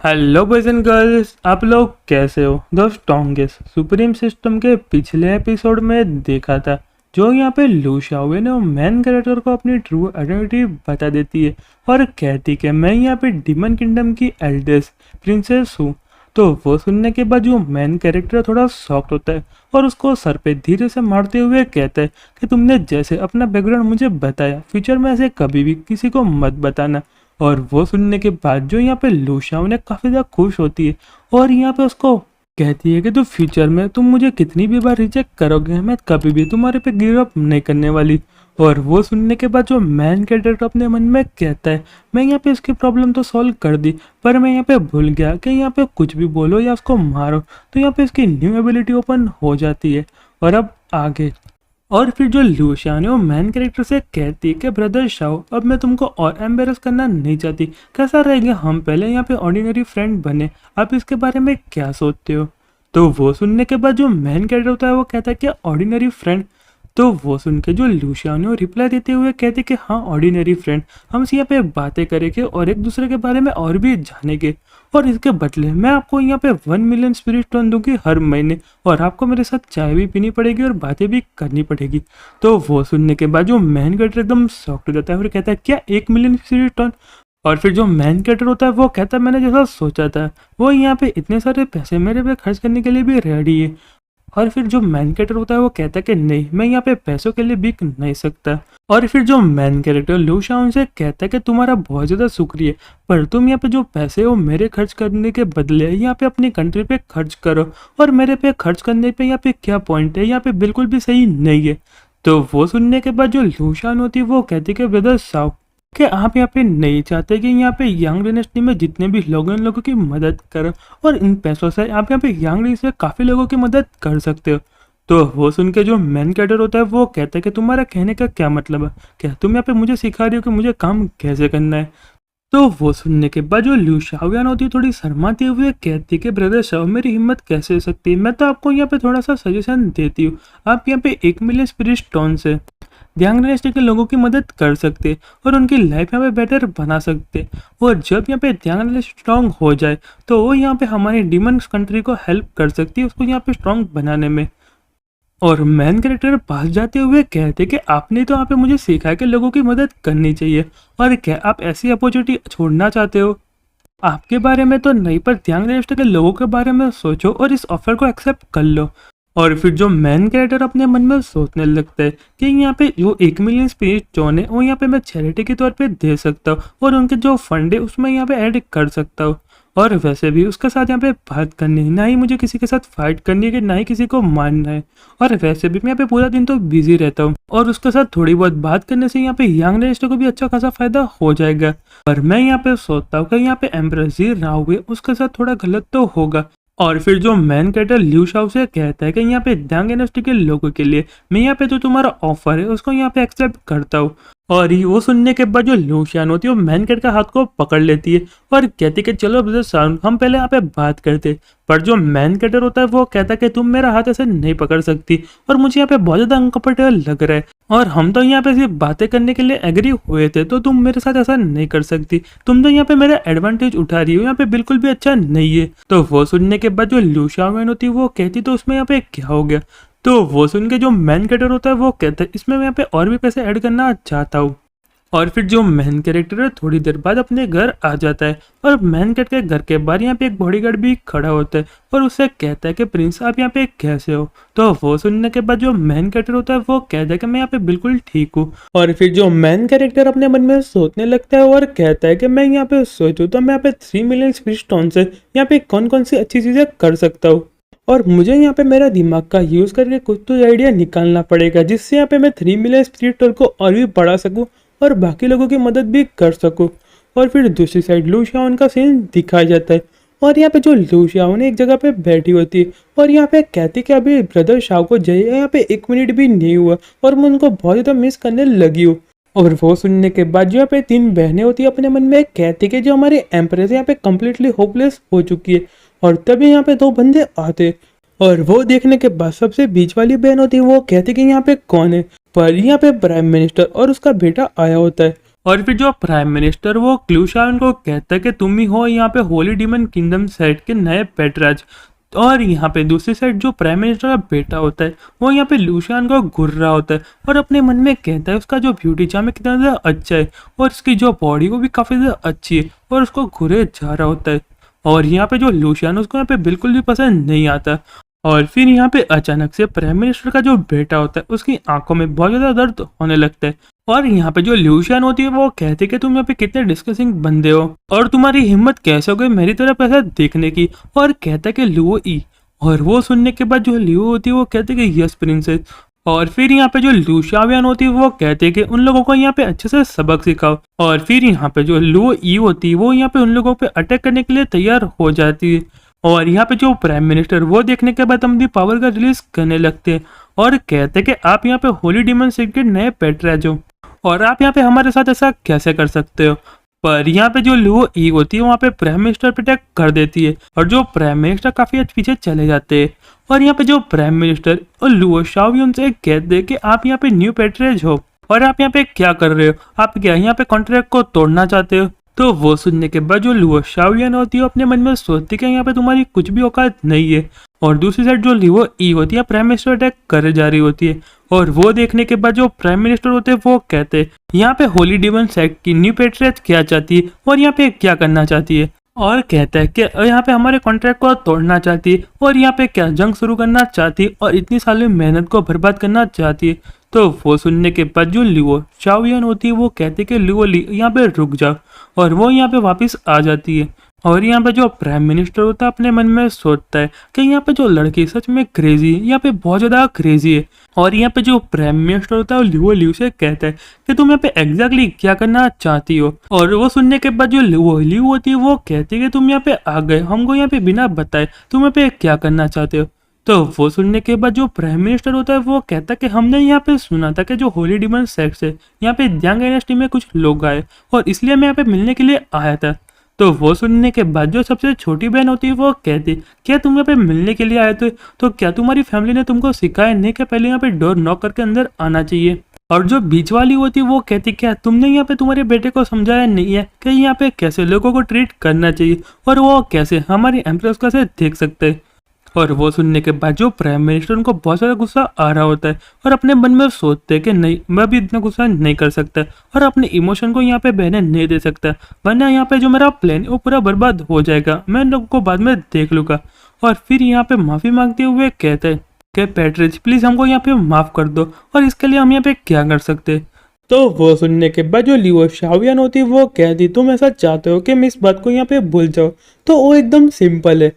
Hello boys and girls, आप लोग कैसे हो। द स्ट्रॉन्गेस्ट सुप्रीम सिस्टम के पिछले एपिसोड में देखा था जो यहाँ पे लू शाओवे ने मैन कैरेक्टर को अपनी ट्रू आइडेंटिटी बता देती है और कहती कि मैं यहाँ पे डिमन किंगडम की एल्डेस्ट प्रिंसेस हूँ। तो वो सुनने के बाद जो मैन कैरेक्टर थोड़ा शॉक्ड होता है और उसको सर पे धीरे से मारते हुए कहता है कि तुमने जैसे अपना बैकग्राउंड मुझे बताया, फ्यूचर में ऐसे कभी भी किसी को मत बताना। और वो सुनने के बाद जो यहाँ पे लूशाओ ने काफ़ी ज़्यादा खुश होती है और यहाँ पे उसको कहती है कि तो फ्यूचर में तुम मुझे कितनी भी बार रिजेक्ट करोगे, मैं कभी भी तुम्हारे पे गिव अप नहीं करने वाली। और वो सुनने के बाद जो मैन कैरेक्टर अपने मन में कहता है मैं यहाँ पे इसकी प्रॉब्लम तो सॉल्व कर दी, पर मैं यहाँ पे भूल गया कि यहाँ पे कुछ भी बोलो या उसको मारो तो यहाँ पे इसकी न्यू एबिलिटी ओपन हो जाती है। और अब आगे और फिर जो लूशियान है वो मैन कैरेक्टर से कहती है कि ब्रदर शाओ, अब मैं तुमको और एम्बेरस करना नहीं चाहती, कैसा रहेगा हम पहले यहाँ पे ऑर्डिनरी फ्रेंड बने, आप इसके बारे में क्या सोचते हो। तो वो सुनने के बाद जो मैन कैरेक्टर होता है वो कहता है कि ऑर्डिनरी फ्रेंड। तो वो सुन के जो लूशियान है वो रिप्लाई देते हुए कहते कि हाँ ऑर्डिनरी फ्रेंड, हम यहाँ पे बातें करेंगे और एक दूसरे के बारे में और भी जानेंगे और इसके बदले मैं आपको यहाँ पे 1 मिलियन स्पिरिट टोन दूंगी हर महीने और आपको मेरे साथ चाय भी पीनी पड़ेगी और बातें भी करनी पड़ेगी। तो वो सुनने के बाद जो मैन कैरेक्टर एकदम शॉक्ड हो जाता है और कहता है क्या 1 मिलियन स्पिरिट टोन। और फिर जो मैन कैरेक्टर होता है वो कहता है मैंने जैसा सोचा था, वो यहाँ पे इतने सारे पैसे मेरे पे खर्च करने के लिए भी रेडी है। और फिर जो मैन कैरेक्टर होता है वो कहता है कि नहीं, मैं यहाँ पे पैसों के लिए बिक नहीं सकता। और फिर जो मैन कैरेक्टर लूशा उनसे कहता है कि तुम्हारा बहुत ज़्यादा शुक्रिया, पर तुम यहाँ पे जो पैसे वो मेरे खर्च करने के बदले यहाँ पे अपनी कंट्री पे खर्च करो और मेरे पे खर्च करने पे यहाँ पे क्या पॉइंट है, यहाँ पे बिल्कुल भी सही नहीं है। तो वो सुनने के बाद जो लूशान होती है वो कहती है कि ब्रदर साहब कि आप यहाँ पे नहीं चाहते कि यहाँ पे यंग डायनेस्टी में जितने भी लोग हैं, इन लोगों की मदद करो और इन पैसों से आप यहाँ पे यंग डायनेस्टी में काफ़ी लोगों की मदद कर सकते हो। तो वो सुन के जो मैन कैरेक्टर होता है वो कहता है कि तुम्हारा कहने का क्या मतलब है, क्या तुम यहाँ पे मुझे सिखा रही हो कि मुझे काम कैसे करना है। तो वो सुनने के बाद जो लू शाओयान होती है थोड़ी शर्माती हुई कहती है कि ब्रदर शाओ मेरी हिम्मत कैसे हो सकती है, मैं तो आपको यहाँ पे थोड़ा सा सजेशन देती हूँ, आप यहाँ पे 1 मिलियन स्पिरिट स्टोन से ध्यान डायनेस्टी के लोगों की मदद कर सकते और उनकी लाइफ यहाँ पे बेटर बना सकते। और जब यहाँ पे ध्यान डायनेस्टी स्ट्रांग हो जाए तो वो यहाँ पे हमारी डीमन कंट्री को हेल्प कर सकती है उसको यहाँ पे स्ट्रांग बनाने में। और मैन कैरेक्टर पास जाते हुए कहते कि आपने तो यहाँ पे मुझे सिखाया कि लोगों की मदद करनी चाहिए, और क्या आप ऐसी अपॉर्चुनिटी छोड़ना चाहते हो। आपके बारे में तो नहीं, पर ध्यान डायनेस्टी के लोगों के बारे में सोचो और इस ऑफर को एक्सेप्ट कर लो। और फिर जो मैन कैरेक्टर अपने मन में सोचने लगता है कि यहाँ पे जो 1 मिलियन स्पिरिट टोन है वो यहाँ पे मैं चैरिटी के तौर पे दे सकता हूँ और उनके जो फंड है उसमें यहाँ पे ऐड कर सकता हूँ। और वैसे भी उसके साथ यहाँ पे बात करनी है, ना ही मुझे किसी के साथ फाइट करनी है कि ना ही किसी को मारना है। और वैसे भी मैं यहाँ पे पूरा दिन तो बिजी रहता हूँ और उसके साथ थोड़ी बहुत बात करने से यहाँ पे यंग डायनेस्टी को भी अच्छा खासा फायदा हो जाएगा। पर मैं यहाँ पे सोचता हूँ कि यहाँ पे एम्परर जी राव है उसके साथ थोड़ा गलत तो होगा। और फिर जो मैन कैरेक्टर ल्यू शाओ से कहता है कि यहाँ पे ध्यान डायनेस्टी के लोगों के लिए मैं यहाँ पे जो तुम्हारा ऑफर है उसको यहाँ पे एक्सेप्ट करता हूँ। और वो सुनने के बाद जो लूशियान होती है वो मैन कैरेक्टर का हाथ को पकड़ लेती है और कहती है कि चलो ब्रदर साउंड हम पहले यहाँ पे बात करते। पर जो मैन कैरेक्टर होता है वो कहता है कि तुम मेरा हाथ ऐसे नहीं पकड़ सकती और मुझे यहाँ पे बहुत ज़्यादा अनकंफर्टेबल लग रहा है और हम तो यहाँ पे सिर्फ बातें करने के लिए एग्री हुए थे, तो तुम मेरे साथ ऐसा नहीं कर सकती, तुम तो यहाँ पे मेरा एडवांटेज उठा रही हो, यहाँ पे बिल्कुल भी अच्छा नहीं है। तो वो सुनने के बाद जो लूशान होती है वो कहती तो उसमें यहाँ पे क्या हो गया। तो वो सुन के जो मैन कैरेक्टर होता है वो कहता है इसमें मैं यहाँ पे और भी पैसे ऐड करना चाहता हूँ। और फिर जो मैन कैरेक्टर है थोड़ी देर बाद अपने घर आ जाता है और मैन कैरेक्टर के घर के बाहर यहाँ पे एक बॉडीगार्ड भी खड़ा होता है और उससे कहता है कि प्रिंस आप यहाँ पे कैसे हो। तो वो सुनने के बाद जो मैन कैरेक्टर होता है वो कहता है कि मैं यहाँ पे बिल्कुल ठीक हूँ। और फिर जो मैन कैरेक्टर अपने मन में सोचने लगता है और कहता है कि मैं यहाँ पे सोचूं तो मैं यहाँ पे 3 मिलियन स्पिरिट स्टोन से यहाँ पे कौन कौन सी अच्छी चीजें कर सकता हूँ और मुझे यहाँ पे मेरा दिमाग का यूज करके कुछ तो आइडिया निकालना पड़ेगा जिससे यहाँ पे मैं 3 मिलियन स्पिरिट टोन को और भी बढ़ा सकूँ और बाकी लोगों की मदद भी कर सकूं। और फिर दूसरी साइड लू शाओन का सीन दिखाया जाता है और यहाँ पे जो लू शाओन एक जगह पे बैठी होती है और यहाँ पे कहती कि अभी ब्रदर शाओ को जाइए, यहाँ पे 1 मिनट भी नहीं हुआ और मैं उनको बहुत ज़्यादा मिस करने लगी हूँ। और वो सुनने के बाद जो यहाँ पे 3 बहनें होती है अपने मन में कहती कि जो हमारी एम्प्रेस यहाँ पे कम्प्लीटली होपलेस हो चुकी है। और तभी यहाँ पे 2 बंदे आते और वो देखने के बाद सबसे बीच वाली बहन होती है वो कहती कि यहाँ पे कौन है। पर यहाँ पे प्राइम मिनिस्टर और उसका बेटा आया होता है और फिर जो प्राइम मिनिस्टर वो क्लूशान को कहता है कि तुम ही हो यहाँ पे होली डीमन किंगडम सेट के नए पेट्राज। और यहाँ पे दूसरी साइड जो प्राइम मिनिस्टर का बेटा होता है वो यहाँ पे लूशियन को घूर रहा होता है और अपने मन में कहता है उसका जो ब्यूटी चार्म है कितना ज़्यादा अच्छा है और उसकी जो बॉडी वो भी काफ़ी ज़्यादा अच्छी है और उसको घूरे जा रहा होता है। और यहाँ पे जो लूशियन उसको यहाँ पे बिल्कुल भी पसंद नहीं आता। और फिर यहाँ पे अचानक से प्राइम मिनिस्टर का जो बेटा होता है उसकी आंखों में बहुत ज़्यादा दर्द होने लगता है। और यहाँ पे जो ल्यूशियन होती है वो कहती है कि तुम यहाँ पे कितने डिस्कसिंग बंदे हो और तुम्हारी हिम्मत कैसे हो गई मेरी तरफ ऐसा देखने की। और कहता है कि लुओ ई। और वो सुनने के बाद जो लियो होती है वो कहती है कि यस प्रिंसेस। और फिर यहाँ पे जो लूशावियन होती है वो कहते हैं कि उन लोगों को यहाँ पे अच्छे से सबक सिखाओ। और फिर यहाँ पे जो लुओ ई होती है वो यहाँ पे उन लोगों पे अटैक करने के लिए तैयार हो जाती है। और यहाँ पे जो प्राइम मिनिस्टर वो देखने के बाद अपनी पावर का रिलीज करने लगते हैं और कहते हैं कि आप यहाँ पे होली डीमन सेट के नए पेट्राज हो और आप यहाँ पे हमारे साथ ऐसा कैसे कर सकते हो। पर यहाँ पे जो लुओ ई होती है वहाँ पे प्राइम मिनिस्टर पे अटैक कर देती है और जो प्राइम मिनिस्टर काफी पीछे चले जाते हैं। और यहाँ पे जो प्राइम मिनिस्टर और लुओ शाओवियन से कहते हैं कि आप यहाँ पे न्यू पेट्रेज हो और आप यहाँ पे क्या कर रहे हो, आप क्या यहाँ पे कॉन्ट्रैक्ट को तोड़ना चाहते हो। तो वो सुनने के बाद जो लुओ शाओवियन होती है अपने मन में सोचती है कि यहाँ पे तुम्हारी कुछ भी औकात नहीं है। और दूसरी साइड जो लुओ ई होती है प्राइम मिनिस्टर अटैक करे जा रही होती है। और वो देखने के बाद जो प्राइम मिनिस्टर होते हैं वो कहते हैं यहाँ पे होली डीमन सेट की न्यू पेट्रेज क्या चाहती है और यहाँ पे क्या करना चाहती है। और कहता है कि यहाँ पे हमारे कॉन्ट्रैक्ट को तोड़ना चाहती है और यहाँ पे क्या जंग शुरू करना चाहती है और इतनी सारी मेहनत को बर्बाद करना चाहती है। तो वो सुनने के बाद जो लुओ शाओवियन होती है वो कहती है कि लुओ ली यहाँ पे रुक जाओ और वो यहाँ पे वापस आ जाती है। और यहाँ पे जो प्राइम मिनिस्टर होता है अपने मन में सोचता है कि यहाँ पे जो लड़की सच में क्रेजी है, यहाँ पे बहुत ज्यादा क्रेजी है। और यहाँ पे जो प्राइम मिनिस्टर होता है वो लियो से कहता है कि तुम यहाँ पे एग्जैक्टली क्या करना चाहती हो। और वो सुनने के बाद जो लियो होती है वो कहती है कि तुम यहाँ पे आ गए हमको यहाँ पे बिना बताए तुम यहाँ पे क्या करना चाहते हो। तो वो सुनने के बाद जो प्राइम मिनिस्टर होता है वो कहता है कि हमने यहाँ पे सुना था कि जो होली डीमन सेक्स है यहाँ पे यांग डायनेस्टी में कुछ लोग आए और इसलिए मैं यहाँ पे मिलने के लिए आया था। तो वो सुनने के बाद जो सबसे छोटी बहन होती है वो कहती क्या तुम यहाँ पे मिलने के लिए आए थे, तो क्या तुम्हारी फैमिली ने तुमको सिखाया नहीं कि पहले यहाँ पे डोर नॉक करके अंदर आना चाहिए। और जो बीच वाली होती है वो कहती क्या तुमने यहाँ पे तुम्हारे बेटे को समझाया नहीं है कि यहाँ पे कैसे लोगों को ट्रीट करना चाहिए और वो कैसे हमारी एम्प्रेस को से देख सकते हैं। और वो सुनने के बाद जो प्राइम मिनिस्टर उनको बहुत ज़्यादा गुस्सा आ रहा होता है और अपने मन में सोचते हैं कि नहीं मैं भी इतना गुस्सा नहीं कर सकता और अपने इमोशन को यहाँ पे बहने नहीं दे सकता वरना यहाँ पे जो मेरा प्लान वो पूरा बर्बाद हो जाएगा, मैं इन लोगों को बाद में देख लूँगा। और फिर यहाँ पे माफ़ी मांगते हुए कहते हैं कि पैट्रिज प्लीज़ हमको यहाँ पे माफ़ कर दो और इसके लिए हम यहाँ पे क्या कर सकते। तो वो सुनने के बाद जो लियो शाओवियन होती है वो कहती तुम ऐसा चाहते हो कि मैं इस बात को यहाँ पे भूल जाओ, तो वो एकदम सिंपल है